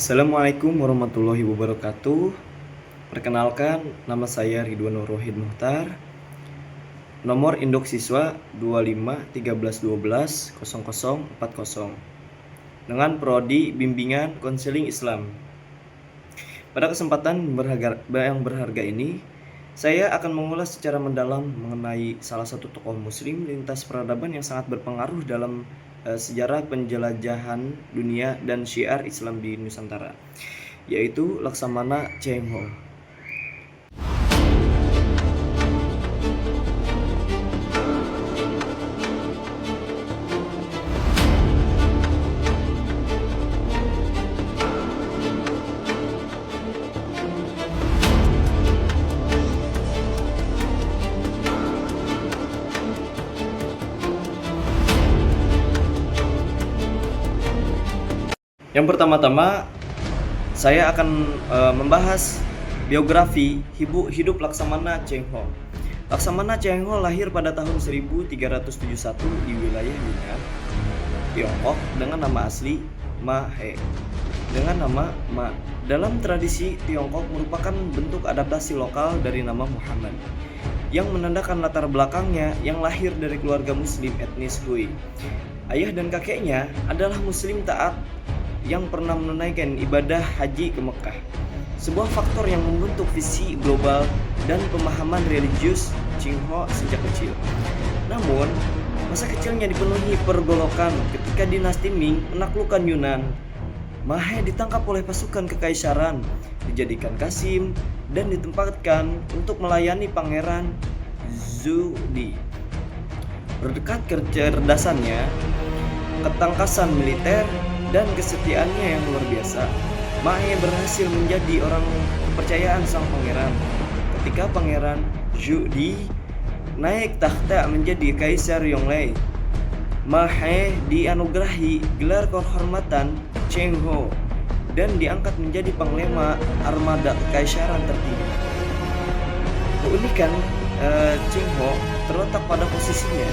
Assalamualaikum warahmatullahi wabarakatuh. Perkenalkan, nama saya Ridwan Nur Rohid Muhtar. Nomor induk siswa 25 13 12 0040 dengan prodi Bimbingan Konseling Islam. Pada kesempatan yang berharga ini, saya akan mengulas secara mendalam mengenai salah satu tokoh muslim lintas peradaban yang sangat berpengaruh dalam sejarah penjelajahan dunia dan syiar Islam di Nusantara, yaitu Laksamana Cheng Ho. Yang pertama-tama, saya akan membahas biografi hidup Laksamana Cheng Ho. Laksamana Cheng Ho lahir pada tahun 1371 di wilayah Yunnan, Tiongkok dengan nama asli Ma He. Dengan nama Ma dalam tradisi Tiongkok merupakan bentuk adaptasi lokal dari nama Muhammad yang menandakan latar belakangnya yang lahir dari keluarga muslim etnis Hui. Ayah dan kakeknya adalah muslim taat yang pernah menunaikan ibadah haji ke Mekah, sebuah faktor yang membentuk visi global dan pemahaman religius Cheng Ho sejak kecil. Namun, masa kecilnya dipenuhi pergolakan ketika dinasti Ming menaklukkan Yunan. Ma He ditangkap oleh pasukan kekaisaran, dijadikan kasim, dan ditempatkan untuk melayani Pangeran Zhu Di. Berkat kecerdasannya, ketangkasan militer, dan kesetiaannya yang luar biasa, Ma He berhasil menjadi orang kepercayaan sang pangeran. Ketika Pangeran Zhu Di naik takhta menjadi Kaisar Yonglei, Ma He dianugerahi gelar kehormatan Cheng Ho dan diangkat menjadi panglima armada kekaisaran tertinggi. Keunikan Cheng Ho terletak pada posisinya.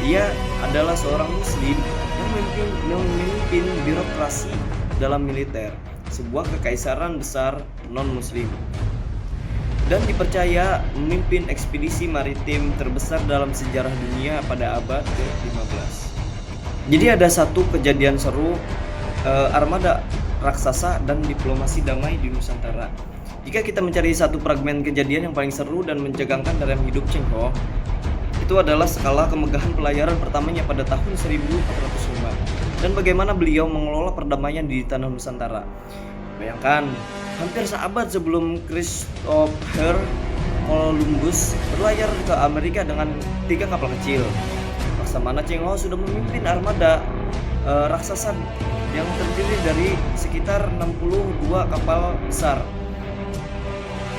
Dia adalah seorang muslim yang memimpin birokrasi dalam militer sebuah kekaisaran besar non-muslim dan dipercaya memimpin ekspedisi maritim terbesar dalam sejarah dunia pada abad ke-15. Jadi ada satu kejadian seru armada raksasa dan diplomasi damai di Nusantara. Jika kita mencari satu fragmen kejadian yang paling seru dan mencegangkan dalam hidup Cheng Ho, itu adalah skala kemegahan pelayaran pertamanya pada tahun 1405 dan bagaimana beliau mengelola perdamaian di tanah Nusantara. Bayangkan, hampir seabad sebelum Christopher Columbus berlayar ke Amerika dengan 3 kapal kecil, Laksamana Cheng Ho sudah memimpin armada raksasa yang terdiri dari sekitar 62 kapal besar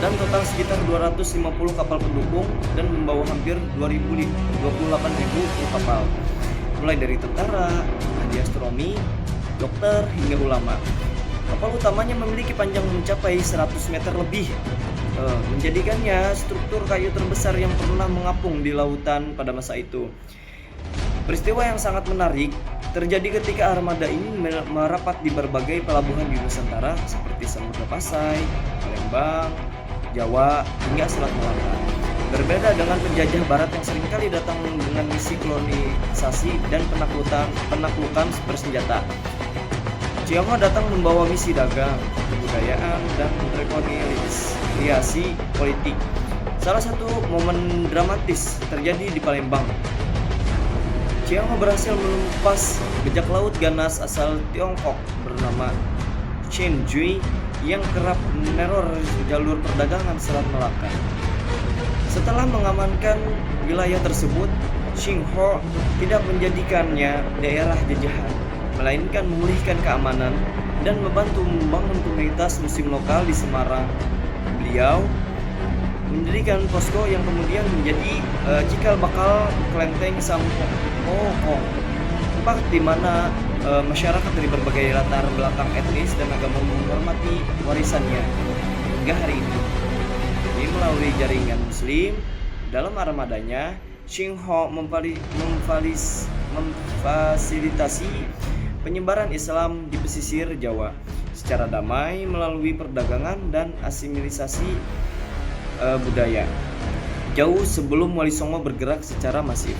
dan total sekitar 250 kapal pendukung dan membawa hampir 28.000 kapal, mulai dari tentara, ahli astronomi, dokter, hingga ulama. Kapal utamanya memiliki panjang mencapai 100 meter lebih, menjadikannya struktur kayu terbesar yang pernah mengapung di lautan pada masa itu. Peristiwa yang sangat menarik terjadi ketika armada ini merapat di berbagai pelabuhan di Nusantara seperti Samudra Pasai, Palembang, Jawa, hingga Selat Malaka. Berbeda dengan penjajah barat yang seringkali datang dengan misi kolonisasi dan penaklukan bersenjata, Cheng Ho datang membawa misi dagang, kebudayaan, dan rekonsiliasi politik. Salah satu momen dramatis terjadi di Palembang. Cheng Ho berhasil melumpas bajak laut ganas asal Tiongkok bernama Chen Jui yang kerap meneror jalur perdagangan Selat Malaka. Setelah mengamankan wilayah tersebut, Cheng Ho tidak menjadikannya daerah jajahan, melainkan memulihkan keamanan dan membantu membangun komunitas muslim lokal di Semarang. Beliau mendirikan posko yang kemudian menjadi cikal bakal kelenteng Sampokong, tempat di mana masyarakat dari berbagai latar belakang etnis dan agama menghormati warisannya hingga hari ini. Jadi melalui jaringan muslim dalam armadanya, Cheng Ho memfasilitasi penyebaran Islam di pesisir Jawa secara damai melalui perdagangan dan asimilisasi budaya, jauh sebelum Wali Songo bergerak secara masif.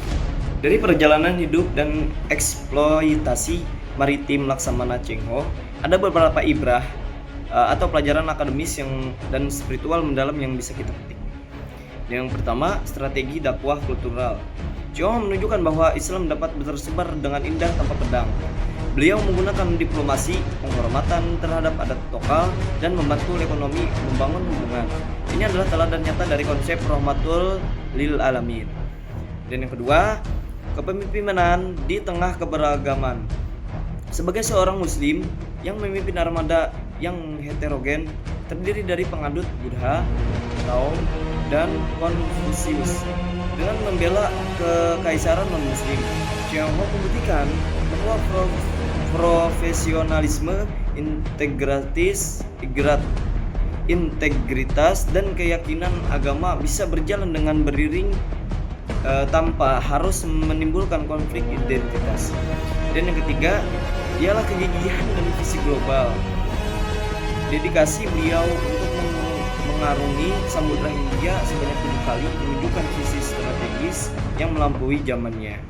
Dari perjalanan hidup dan eksploitasi maritim Laksamana Cheng Ho, ada beberapa ibrah atau pelajaran akademis dan spiritual mendalam yang bisa kita petik. Yang pertama, strategi dakwah kultural. Cheng Ho menunjukkan bahwa Islam dapat tersebar dengan indah tanpa pedang. Beliau menggunakan diplomasi, penghormatan terhadap adat lokal, dan membantu ekonomi membangun hubungan. Ini adalah teladan nyata dari konsep rahmatul lil alamin. Dan yang kedua, kepemimpinan di tengah keberagaman. Sebagai seorang muslim yang memimpin armada yang heterogen terdiri dari pengadut Buddha, Taoism, dan Konfusius, dengan membela kekaisaran non-muslim, Cheng Ho membuktikan bahwa profesionalisme, integritas, dan keyakinan agama bisa berjalan dengan beriring tanpa harus menimbulkan konflik identitas. Dan yang ketiga ialah kegigihan dan visi global. Dedikasi beliau untuk mengarungi Samudra Hindia sebanyak 7 kali menunjukkan visi strategis yang melampaui zamannya.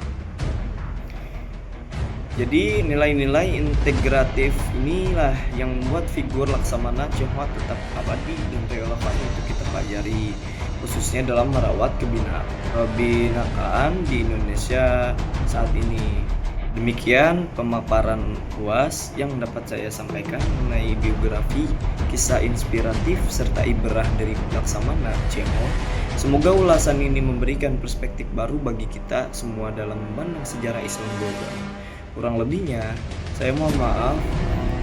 Jadi nilai-nilai integratif inilah yang membuat figur Laksamana Cheng Ho tetap abadi dan relevan untuk kita pelajari, khususnya dalam merawat kebinakaan di Indonesia saat ini. Demikian pemaparan luas yang dapat saya sampaikan mengenai biografi, kisah inspiratif, serta ibrah dari Laksamana Cheng Ho. Semoga ulasan ini memberikan perspektif baru bagi kita semua dalam memandang sejarah Islam global. Kurang lebihnya, saya mohon maaf.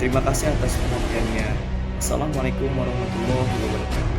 Terima kasih atas perhatiannya. Assalamualaikum warahmatullahi wabarakatuh.